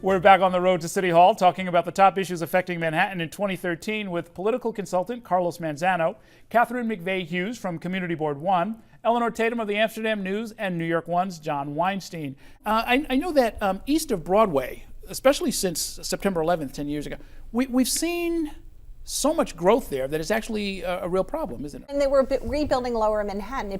We're back on the road to City Hall talking about the top issues affecting Manhattan in 2013 with political consultant Carlos Manzano, Catherine McVeigh Hughes from Community Board 1, Eleanor Tatum of the Amsterdam News, and New York One's John Weinstein. I know that east of Broadway, especially since September 11th, 10 years ago, we've seen so much growth there that it's actually a real problem, isn't it? And they were rebuilding Lower Manhattan.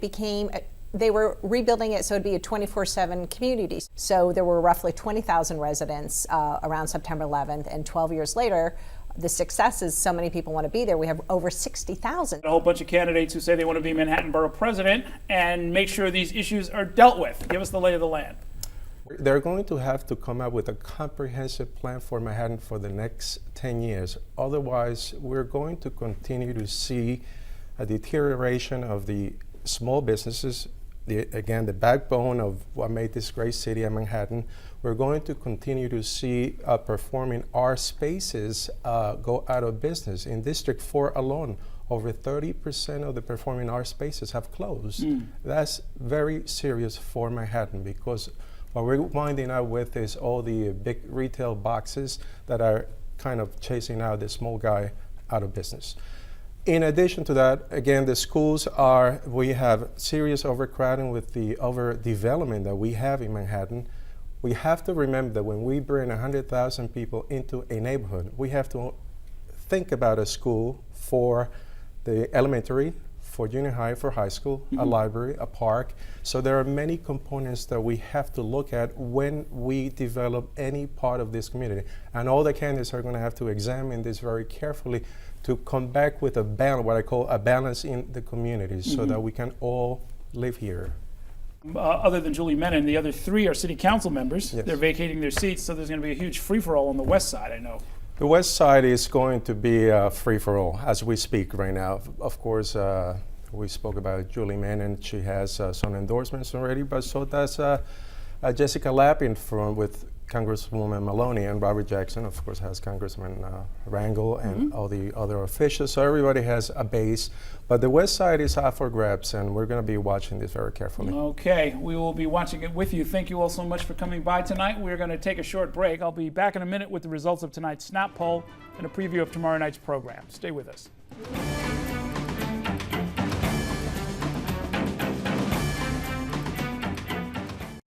They were rebuilding it so it'd be a 24/7 community. So there were roughly 20,000 residents around September 11th, and 12 years later, the success is so many people want to be there. We have over 60,000. A whole bunch of candidates who say they want to be Manhattan Borough President and make sure these issues are dealt with. Give us the lay of the land. They're going to have to come up with a comprehensive plan for Manhattan for the next 10 years. Otherwise, we're going to continue to see a deterioration of the small businesses, again, the backbone of what made this great city of Manhattan. We're going to continue to see performing art spaces go out of business. In District 4 alone, over 30% of the performing art spaces have closed. That's very serious for Manhattan, because what we're winding up with is all the big retail boxes that are kind of chasing out the small guy out of business. In addition to that, again, the schools we have serious overcrowding with the overdevelopment that we have in Manhattan. We have to remember that when we bring 100,000 people into a neighborhood, we have to think about a school for the elementary, for junior high, for high school, a library, a park. So there are many components that we have to look at when we develop any part of this community. And all the candidates are going to have to examine this very carefully to come back with a balance, what I call a balance in the community, so that we can all live here. Other than Julie Menon, the other three are city council members. Yes. They're vacating their seats, so there's going to be a huge free-for-all on the west side, I know. The west side is going to be free-for-all as we speak right now. Of course, we spoke about Julie Menon. She has some endorsements already, but so does Jessica Lappin with Congresswoman Maloney, and Robert Jackson, of course, has Congressman Rangel and all the other officials. So everybody has a base, but the west side is out for grabs, and we're going to be watching this very carefully. Okay, we will be watching it with you. Thank you all so much for coming by tonight. We're going to take a short break. I'll be back in a minute with the results of tonight's snap poll and a preview of tomorrow night's program. Stay with us.